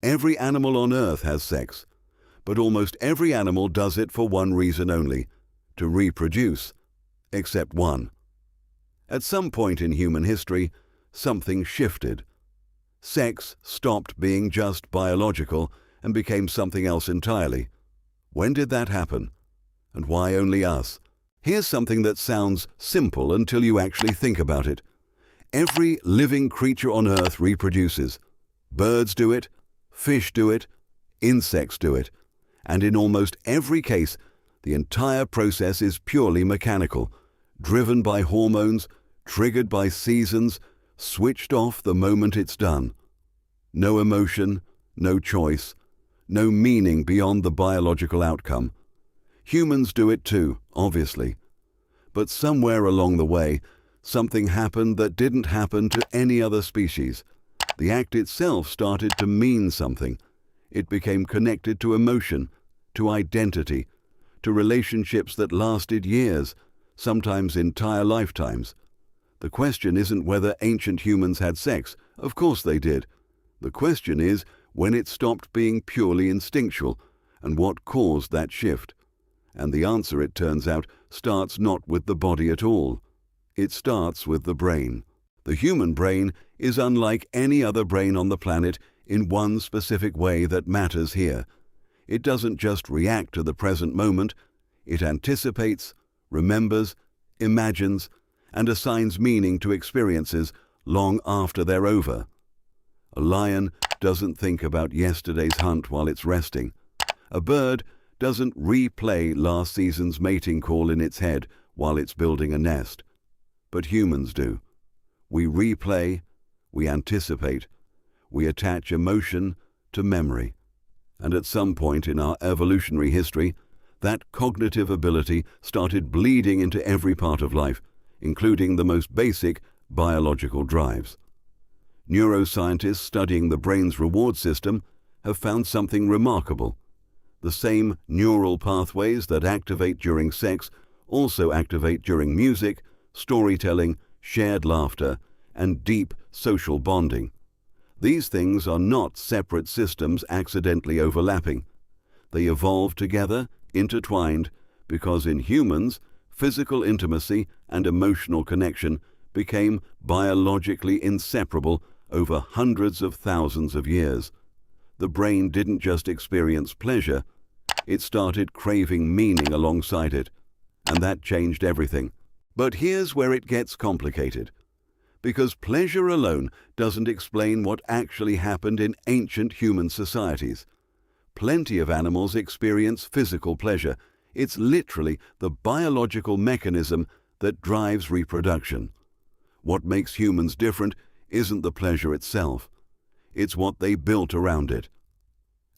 Every animal on Earth has sex, but almost every animal does it for one reason only: to reproduce, except one. At some point in human history, something shifted. Sex stopped being just biological and became something else entirely. When did that happen? And why only us? Here's something that sounds simple until you actually think about it. Every living creature on Earth reproduces. Birds do it, fish do it, insects do it, and in almost every case, the entire process is purely mechanical, driven by hormones, triggered by seasons, switched off the moment it's done. No emotion, no choice, no meaning beyond the biological outcome. Humans do it too, obviously. But somewhere along the way, something happened that didn't happen to any other species. The act itself started to mean something. It became connected to emotion, to identity, to relationships that lasted years, sometimes entire lifetimes. The question isn't whether ancient humans had sex. Of course they did. The question is when it stopped being purely instinctual and what caused that shift. And the answer, it turns out, starts not with the body at all. It starts with the brain. The human brain is unlike any other brain on the planet in one specific way that matters here. It doesn't just react to the present moment. It anticipates, remembers, imagines, and assigns meaning to experiences long after they're over. A lion doesn't think about yesterday's hunt while it's resting. A bird doesn't replay last season's mating call in its head while it's building a nest. But humans do. We replay, we anticipate, we attach emotion to memory. And at some point in our evolutionary history, that cognitive ability started bleeding into every part of life, including the most basic biological drives. Neuroscientists studying the brain's reward system have found something remarkable. The same neural pathways that activate during sex also activate during music, storytelling, shared laughter, and deep social bonding. These things are not separate systems accidentally overlapping. They evolve together, intertwined, because in humans, physical intimacy and emotional connection became biologically inseparable over hundreds of thousands of years. The brain didn't just experience pleasure, it started craving meaning alongside it, and that changed everything. But here's where it gets complicated. Because pleasure alone doesn't explain what actually happened in ancient human societies. Plenty of animals experience physical pleasure. It's literally the biological mechanism that drives reproduction. What makes humans different isn't the pleasure itself. It's what they built around it.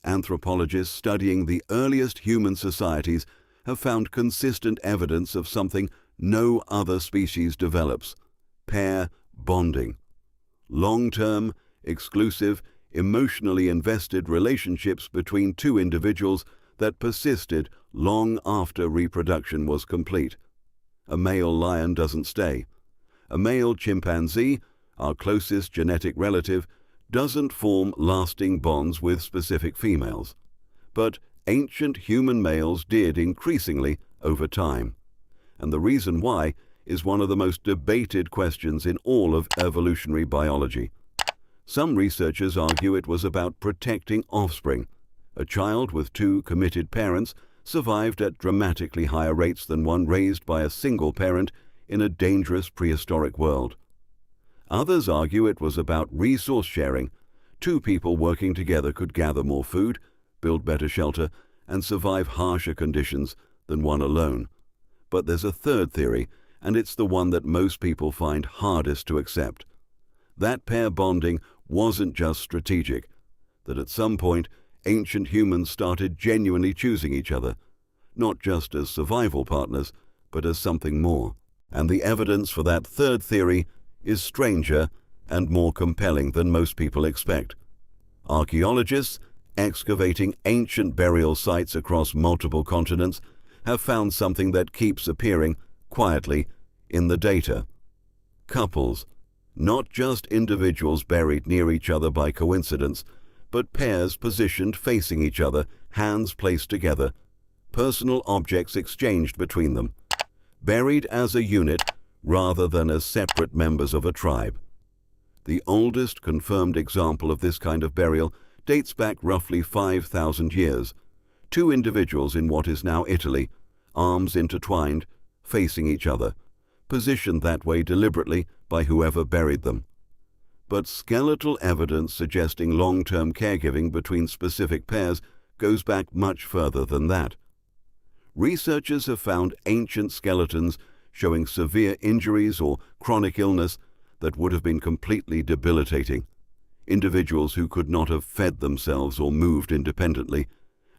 Anthropologists studying the earliest human societies have found consistent evidence of something no other species develops: pair bonding. Long-term, exclusive, emotionally invested relationships between two individuals that persisted long after reproduction was complete. A male lion doesn't stay. A male chimpanzee, our closest genetic relative, doesn't form lasting bonds with specific females. But ancient human males did increasingly over time. And the reason why is one of the most debated questions in all of evolutionary biology. Some researchers argue it was about protecting offspring. A child with two committed parents survived at dramatically higher rates than one raised by a single parent in a dangerous prehistoric world. Others argue it was about resource sharing. Two people working together could gather more food, build better shelter, and survive harsher conditions than one alone. But there's a third theory, and it's the one that most people find hardest to accept. That pair bonding wasn't just strategic, that at some point ancient humans started genuinely choosing each other, not just as survival partners, but as something more. And the evidence for that third theory is stranger and more compelling than most people expect. Archaeologists, excavating ancient burial sites across multiple continents, have found something that keeps appearing quietly in the data. Couples, not just individuals buried near each other by coincidence, but pairs positioned facing each other, hands placed together, personal objects exchanged between them, buried as a unit rather than as separate members of a tribe. The oldest confirmed example of this kind of burial dates back roughly 5,000 years. Two individuals in what is now Italy, arms intertwined, facing each other, positioned that way deliberately by whoever buried them. But skeletal evidence suggesting long-term caregiving between specific pairs goes back much further than that. Researchers have found ancient skeletons showing severe injuries or chronic illness that would have been completely debilitating. Individuals who could not have fed themselves or moved independently,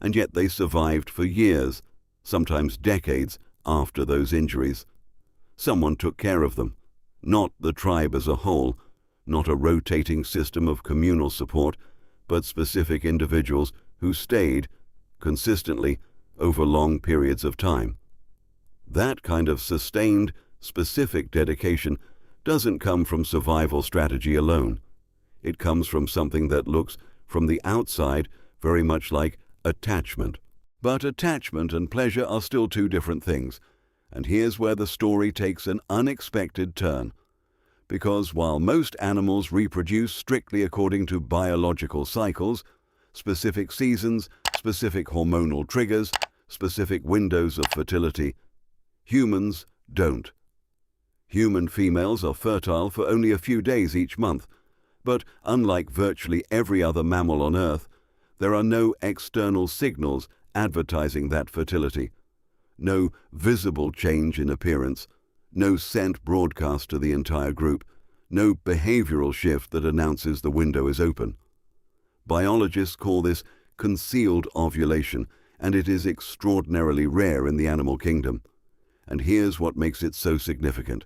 and yet they survived for years, sometimes decades, after those injuries. Someone took care of them, not the tribe as a whole, not a rotating system of communal support, but specific individuals who stayed, consistently, over long periods of time. That kind of sustained, specific dedication doesn't come from survival strategy alone. It comes from something that looks, from the outside, very much like attachment. But attachment and pleasure are still two different things, and here's where the story takes an unexpected turn. Because while most animals reproduce strictly according to biological cycles, specific seasons, specific hormonal triggers, specific windows of fertility, humans don't. Human females are fertile for only a few days each month, but unlike virtually every other mammal on Earth, there are no external signals advertising that fertility, no visible change in appearance, no scent broadcast to the entire group, no behavioral shift that announces the window is open. Biologists call this concealed ovulation, and it is extraordinarily rare in the animal kingdom. And here's what makes it so significant.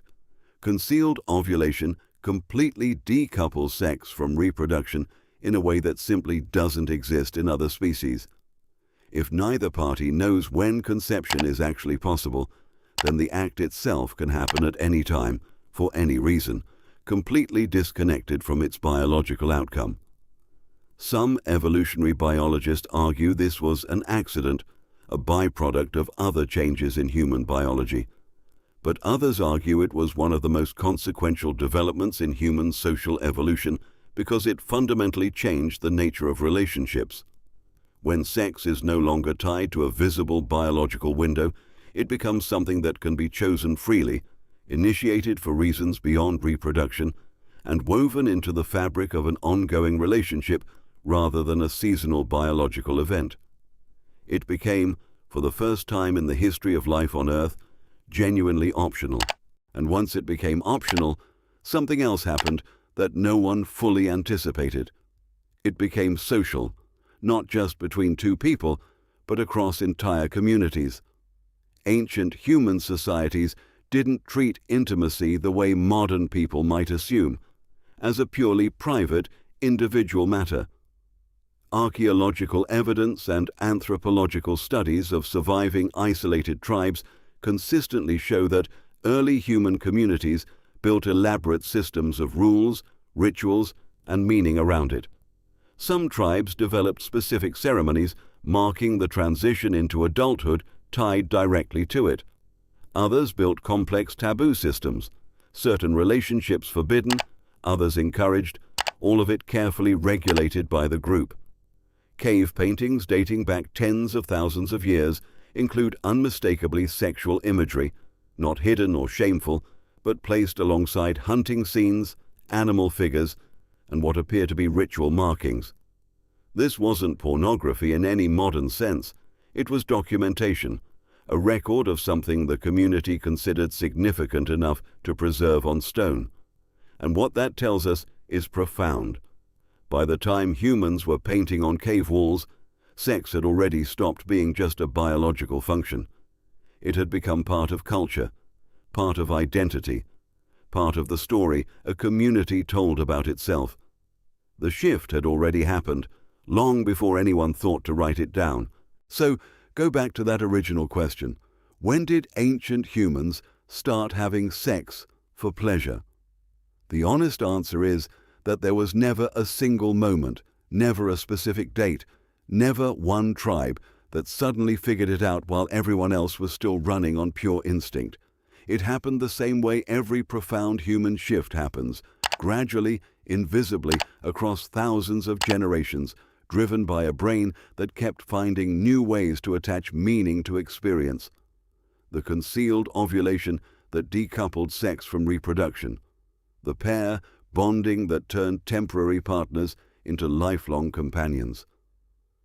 Concealed ovulation completely decouples sex from reproduction in a way that simply doesn't exist in other species. If neither party knows when conception is actually possible, then the act itself can happen at any time, for any reason, completely disconnected from its biological outcome. Some evolutionary biologists argue this was an accident, a byproduct of other changes in human biology. But others argue it was one of the most consequential developments in human social evolution because it fundamentally changed the nature of relationships. When sex is no longer tied to a visible biological window, it becomes something that can be chosen freely, initiated for reasons beyond reproduction, and woven into the fabric of an ongoing relationship rather than a seasonal biological event. It became, for the first time in the history of life on Earth, genuinely optional. And once it became optional, something else happened that no one fully anticipated. It became social, not just between two people, but across entire communities. Ancient human societies didn't treat intimacy the way modern people might assume, as a purely private, individual matter. Archaeological evidence and anthropological studies of surviving isolated tribes consistently show that early human communities built elaborate systems of rules, rituals, and meaning around it. Some tribes developed specific ceremonies marking the transition into adulthood tied directly to it. Others built complex taboo systems, certain relationships forbidden, others encouraged, all of it carefully regulated by the group. Cave paintings dating back tens of thousands of years include unmistakably sexual imagery, not hidden or shameful, but placed alongside hunting scenes, animal figures, and what appear to be ritual markings. This wasn't pornography in any modern sense. It was documentation, a record of something the community considered significant enough to preserve on stone. And what that tells us is profound. By the time humans were painting on cave walls, sex had already stopped being just a biological function. It had become part of culture, part of identity, part of the story a community told about itself. The shift had already happened, long before anyone thought to write it down. So, go back to that original question. When did ancient humans start having sex for pleasure? The honest answer is that there was never a single moment, Never a specific date, never one tribe that suddenly figured it out while everyone else was still running on pure instinct. It happened the same way every profound human shift happens, gradually, invisibly, across thousands of generations, driven by a brain that kept finding new ways to attach meaning to experience. The concealed ovulation that decoupled sex from reproduction. The pair bonding that turned temporary partners into lifelong companions.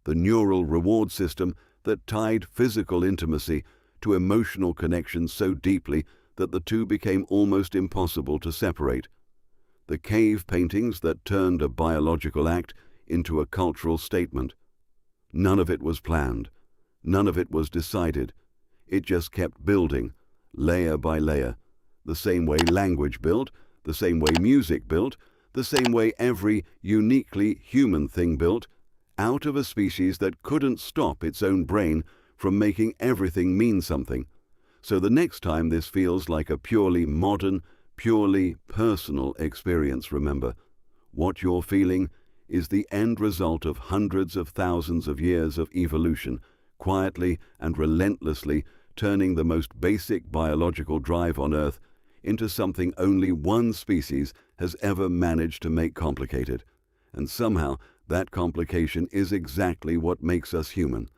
The neural reward system that tied physical intimacy to emotional connection so deeply that the two became almost impossible to separate. The cave paintings that turned a biological act into a cultural statement. None of it was planned. None of it was decided. It just kept building, layer by layer, the same way language built, the same way music built, the same way every uniquely human thing built, out of a species that couldn't stop its own brain from making everything mean something. So the next time this feels like a purely modern, purely personal experience, remember, what you're feeling is the end result of hundreds of thousands of years of evolution, quietly and relentlessly turning the most basic biological drive on Earth into something only one species has ever managed to make complicated. And somehow that complication is exactly what makes us human.